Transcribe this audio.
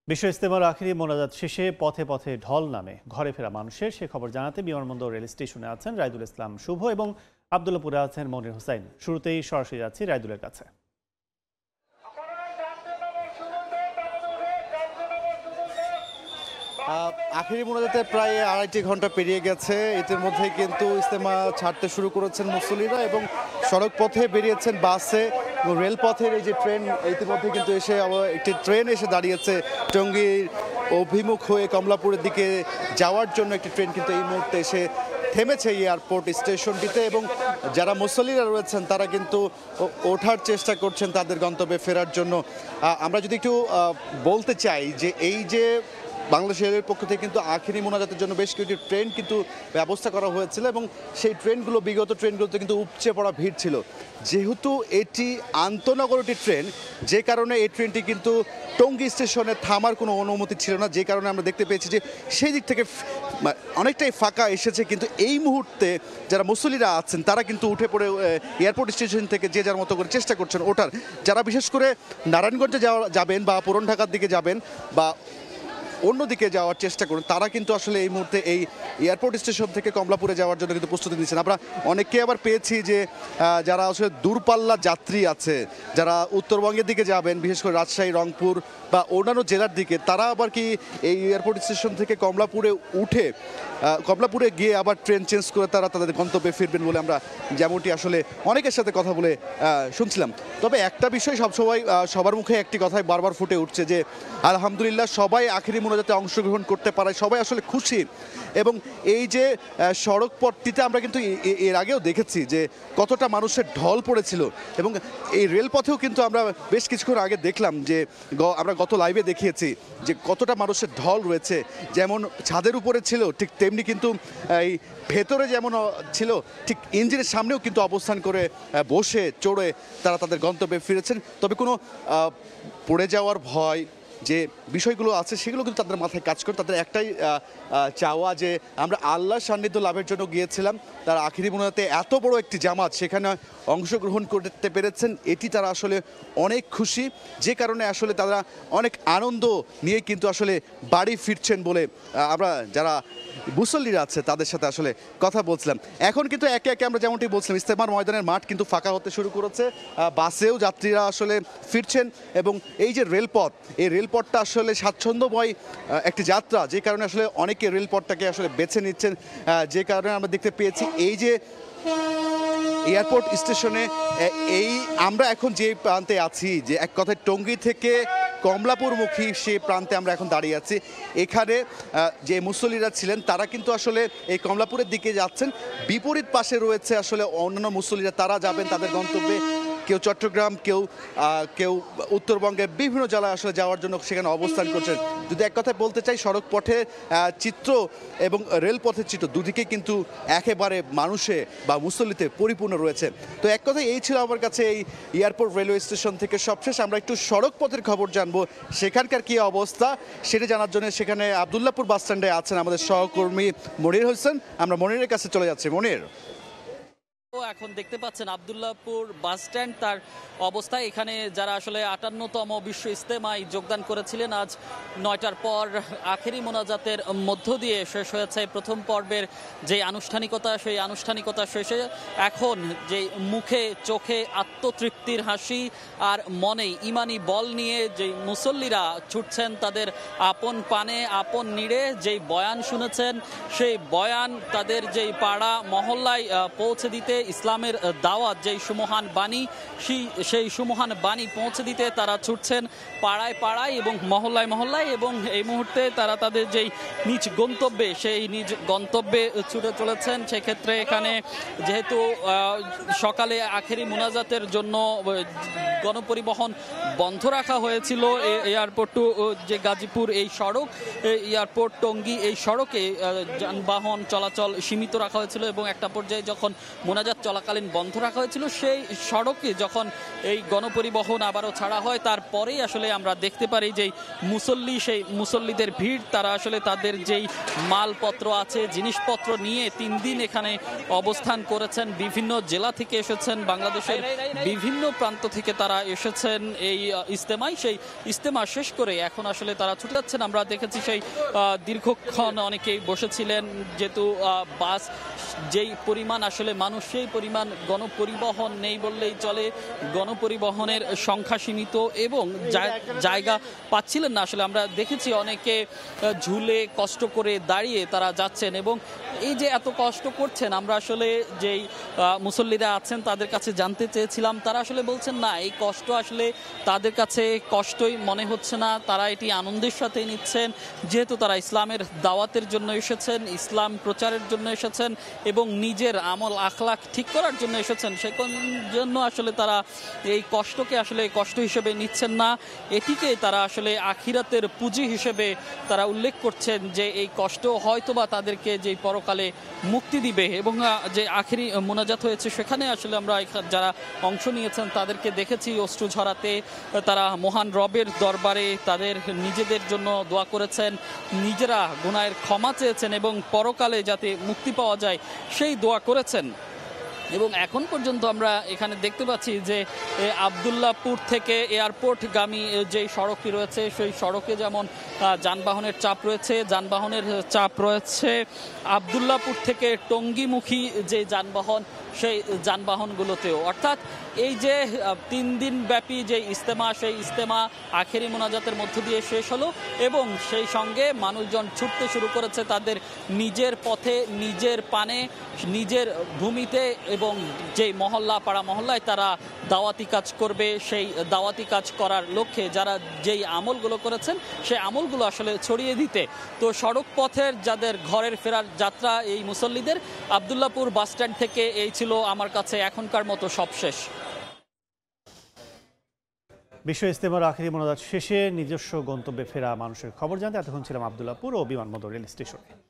বিশ্ব ইজতেমার আখেরি মোনাজাত শেষে পথে পথে ঢল নামে ঘরে ফেরা মানুষের সে খবর জানাতে বিমানবন্দর রেল স্টেশনে আছেন রাইদুল ইসলাম শুভ এবং আবদুল্লাপুরে আছেন মনির হোসেন। শুরুতেই সরাসরি যাচ্ছি রাইদুলের কাছে। আখেরি মোনাজাতে প্রায় 2.5 ঘন্টা পেরিয়ে গেছে। এর মধ্যে কিন্তু ইজতেমা ছাড়তে শুরু করেছেন মুসল্লিরা এবং সড়ক পথে বেরিয়েছেন বাসে। রেলপথের এই যে ট্রেন ইতিমধ্যে কিন্তু এসে একটি ট্রেন এসে দাঁড়িয়েছে টঙ্গীর অভিমুখ হয়ে কমলাপুরের দিকে যাওয়ার জন্য। একটি ট্রেন কিন্তু এই মুহূর্তে এসে থেমেছে এয়ারপোর্ট স্টেশনটিতে এবং যারা মুসল্লিরা রয়েছেন তারা কিন্তু ওঠার চেষ্টা করছেন তাদের গন্তব্যে ফেরার জন্য। আমরা যদি একটু বলতে চাই যে এই যে বাংলাদেশ রেলের পক্ষ থেকে কিন্তু আখেরি মোনাজাতের জন্য বেশ কিছু ট্রেন কিন্তু ব্যবস্থা করা হয়েছিল এবং সেই ট্রেনগুলো বিগত ট্রেনগুলোতে কিন্তু উপচে পড়া ভিড় ছিল। যেহেতু এটি আন্তনগরটি ট্রেন, যে কারণে এই ট্রেনটি কিন্তু টঙ্গী স্টেশনে থামার কোনো অনুমতি ছিল না, যে কারণে আমরা দেখতে পেয়েছি যে সেই দিক থেকে অনেকটাই ফাঁকা এসেছে। কিন্তু এই মুহূর্তে যারা মুসল্লিরা আছেন তারা কিন্তু উঠে পড়ে এয়ারপোর্ট স্টেশন থেকে যে যার মতো করে চেষ্টা করছেন ওঠার। যারা বিশেষ করে নারায়ণগঞ্জে যাবেন বা পুরান ঢাকার দিকে যাবেন বা অন্যদিকে যাওয়ার চেষ্টা করুন, তারা কিন্তু আসলে এই মুহূর্তে এই এয়ারপোর্ট স্টেশন থেকে কমলাপুরে যাওয়ার জন্য কিন্তু প্রস্তুতি নিচ্ছেন। আমরা অনেককে আবার পেয়েছি যে যারা আসলে দূরপাল্লা যাত্রী আছে, যারা উত্তরবঙ্গের দিকে যাবেন, বিশেষ করে রাজশাহী, রংপুর বা অন্যান্য জেলার দিকে, তারা আবার কি এই এয়ারপোর্ট স্টেশন থেকে কমলাপুরে উঠে কমলাপুরে গিয়ে আবার ট্রেন চেঞ্জ করে তারা তাদের গন্তব্যে ফিরবেন বলে আমরা যেমনটি আসলে অনেকের সাথে কথা বলে শুনছিলাম। তবে একটা বিষয় সবসময় সবার মুখে একটি কথাই বারবার ফুটে উঠছে যে আলহামদুলিল্লাহ সবাই আখেরি মোনাজাতে অংশগ্রহণ করতে পারে, সবাই আসলে খুশি। এবং এই যে সড়ক পথটিতে আমরা কিন্তু এর আগেও দেখেছি যে কতটা মানুষের ঢল পড়েছিল এবং এই রেলপথেও কিন্তু আমরা বেশ কিছুক্ষণ আগে দেখলাম যে আমরা গত লাইভে দেখিয়েছি যে কতটা মানুষের ঢল রয়েছে। যেমন ছাদের উপরে ছিল ঠিক তেমনি কিন্তু এই ভেতরে যেমন ছিল ঠিক ইঞ্জিনের সামনেও কিন্তু অবস্থান করে বসে চড়ে তারা তাদের গন্তব্যে ফিরেছেন। তবে কোনো পড়ে যাওয়ার ভয় যে বিষয়গুলো আছে সেগুলো কিন্তু তাদের মাথায় কাজ করে। তাদের একটাই চাওয়া যে আমরা আল্লাহর সান্নিধ্য লাভের জন্য গিয়েছিলাম, তারা আখেরি মোনাজাতে এত বড় একটি জামাত সেখানে অংশগ্রহণ করতে পেরেছেন, এটি তারা আসলে অনেক খুশি। যে কারণে আসলে তারা অনেক আনন্দ নিয়ে কিন্তু আসলে বাড়ি ফিরছেন বলে আমরা যারা মুসল্লিরা আছে তাদের সাথে আসলে কথা বলছিলাম। এখন কিন্তু একে একে আমরা যেমনটি বলছিলাম ইজতেমার ময়দানের মাঠ কিন্তু ফাঁকা হতে শুরু করেছে। বাসেও যাত্রীরা আসলে ফিরছেন এবং এই যে রেলপথ, এই রেলপথটা আসলে স্বাচ্ছন্দ্যময় একটি যাত্রা, যে কারণে আসলে অনেকে রেলপথটাকে আসলে বেছে নিচ্ছেন। যে কারণে আমরা দেখতে পেয়েছি এই যে এয়ারপোর্ট স্টেশনে এই আমরা এখন যে প্রান্তে আছি, যে এক কথায় টঙ্গী থেকে কমলাপুরমুখী সে প্রান্তে আমরা এখন দাঁড়িয়ে আছি। এখানে যে মুসল্লিরা ছিলেন তারা কিন্তু আসলে এই কমলাপুরের দিকে যাচ্ছেন। বিপরীত পাশে রয়েছে আসলে অন্যান্য মুসল্লিরা, তারা যাবেন তাদের গন্তব্যে। কেউ চট্টগ্রাম, কেউ উত্তরবঙ্গের বিভিন্ন জেলায় আসলে যাওয়ার জন্য সেখানে অবস্থান করছেন। যদি এক কথায় বলতে চাই সড়ক পথে চিত্র এবং রেলপথের চিত্র দুদিকে কিন্তু একেবারে মানুষে বা মুসল্লিতে পরিপূর্ণ রয়েছে। তো এক কথায় এই ছিল আমার কাছে এই এয়ারপোর্ট রেলওয়ে স্টেশন থেকে সবশেষ। আমরা একটু সড়ক পথের খবর জানবো, সেখানকার কী অবস্থা সেটা জানার জন্য সেখানে আবদুল্লাপুর বাস স্ট্যান্ডে আছেন আমাদের সহকর্মী মনির হোসেন। আমরা মনিরের কাছে চলে যাচ্ছি। মনির, এখন দেখতে পাচ্ছেন আবদুল্লাপুর বাস স্ট্যান্ড, তার অবস্থা এখানে যারা আসলে 58তম বিশ্ব ইজতেমায় যোগদান করেছিলেন আজ 9টার পর আখেরি মোনাজাতের মধ্য দিয়ে শেষ হয়েছে প্রথম পর্বের যে আনুষ্ঠানিকতা, সেই আনুষ্ঠানিকতা শেষে এখন যে মুখে চোখে আত্মতৃপ্তির হাসি আর মনে ইমানি বল নিয়ে যে মুসল্লিরা ছুটছেন তাদের আপন পানে আপন নিড়ে, যেই বয়ান শুনেছেন সেই বয়ান তাদের যেই পাড়া মহল্লায় পৌঁছে দিতে ইসলামের দাওয়াত যেই সুমহান বাণী, সেই সুমহান বাণী পৌঁছে দিতে তারা ছুটছেন পাড়ায় পাড়ায় এবং মহল্লায় মহল্লায়। এবং এই মুহূর্তে তারা তাদের যেই নিজ গন্তব্যে সেই নিজ গন্তব্যে ছুটে চলেছেন। সেক্ষেত্রে এখানে যেহেতু সকালে আখেরি মোনাজাতের জন্য গণপরিবহন বন্ধ রাখা হয়েছিল, এয়ারপোর্ট টু যে গাজীপুর এই সড়ক, এয়ারপোর্ট টঙ্গী এই সড়কে যানবাহন চলাচল সীমিত রাখা হয়েছিল এবং একটা পর্যায়ে যখন মোনাজাত অভিযান চলাকালীন বন্ধ রাখা হয়েছিল, সেই সড়কে যখন এই গণপরিবহন আবারও ছাড়া হয় তারপরেই আসলে আমরা দেখতে পারি যে সেই মুসল্লিদের ভিড়, তারা আসলে তাদের যেই মালপত্র আছে, জিনিসপত্র নিয়ে 3 দিন এখানে অবস্থান করেছেন। বিভিন্ন জেলা থেকে এসেছেন, বাংলাদেশের বিভিন্ন প্রান্ত থেকে তারা এসেছেন এই ইজতেমায়। সেই ইজতেমা শেষ করে এখন আসলে তারা ছুটে যাচ্ছেন। আমরা দেখেছি সেই দীর্ঘক্ষণ অনেকেই বসেছিলেন, যেহেতু বাস যেই পরিমাণ আসলে মানুষ, সেই পরিমাণ গণপরিবহন নেই বললেই চলে। গণপরিবহনের সংখ্যা সীমিত এবং জায়গা পাচ্ছিলেন না। আসলে আমরা দেখেছি অনেকে ঝুলে কষ্ট করে দাঁড়িয়ে তারা যাচ্ছেন, এবং এই যে এত কষ্ট করছেন, আমরা আসলে যেই মুসল্লিরা আছেন তাদের কাছে জানতে চেয়েছিলাম। তারা আসলে বলছেন না, এই কষ্ট আসলে তাদের কাছে কষ্টই মনে হচ্ছে না, তারা এটি আনন্দের সাথে নিচ্ছেন, যেহেতু তারা ইসলামের দাওয়াতের জন্য এসেছেন, ইসলাম প্রচারের জন্য এসেছেন এবং নিজের আমল আখলাক ঠিক করার জন্য এসেছেন। সে জন্য আসলে তারা এই কষ্টকে আসলে কষ্ট হিসেবে নিচ্ছেন না, এটিকে তারা আসলে আখিরাতের পুঁজি হিসেবে তারা উল্লেখ করছেন যে এই কষ্ট হয়তোবা তাদেরকে যে পরকালে মুক্তি দিবে। এবং যে আখেরি মোনাজাত হয়েছে সেখানে আসলে আমরা যারা অংশ নিয়েছেন তাদেরকে দেখেছি অশ্রু ঝরাতে, তারা মহান রবের দরবারে তাদের নিজেদের জন্য দোয়া করেছেন, নিজেরা গুনাহের ক্ষমা চেয়েছেন এবং পরকালে যাতে মুক্তি পাওয়া যায় সেই দোয়া করেছেন। এবং এখন পর্যন্ত আমরা এখানে দেখতে পাচ্ছি যে আবদুল্লাহপুর থেকে এয়ারপোর্টগামী যে সড়কটি রয়েছে সেই সড়কে যেমন যানবাহনের চাপ রয়েছে, আবদুল্লাহপুর থেকে টঙ্গীমুখী যে যানবাহন সেই যানবাহনগুলোতেও। অর্থাৎ এই যে 3 দিন ব্যাপী যে ইজতেমা, সেই ইজতেমা আখেরি মোনাজাতের মধ্য দিয়ে শেষ হলো এবং সেই সঙ্গে মানুষজন ছুটতে শুরু করেছে তাদের নিজের পথে, নিজের পানে, নিজের ভূমিতে, এবং যেই মহল্লা পাড়া মহল্লায় তারা দাওয়াতি কাজ করবে, সেই দাওয়াতি কাজ করার লক্ষ্যে যারা যেই আমলগুলো করেছেন সেই আমলগুলো আসলে ছড়িয়ে দিতে। তো সড়ক পথের যাদের ঘরের ফেরার যাত্রা এই মুসল্লিদের, আবদুল্লাহপুর বাসস্ট্যান্ড থেকে এই ছিল আমার কাছে এখনকার মতো সবশেষ। বিশ্ব ইজতেমার আখেরি মোনাজাত শেষে নিজস্ব গন্তব্যে ফেরা মানুষের খবর জানতে এতক্ষণ ছিলাম আবদুল্লাহপুর ও বিমানবন্দর রেল স্টেশনে।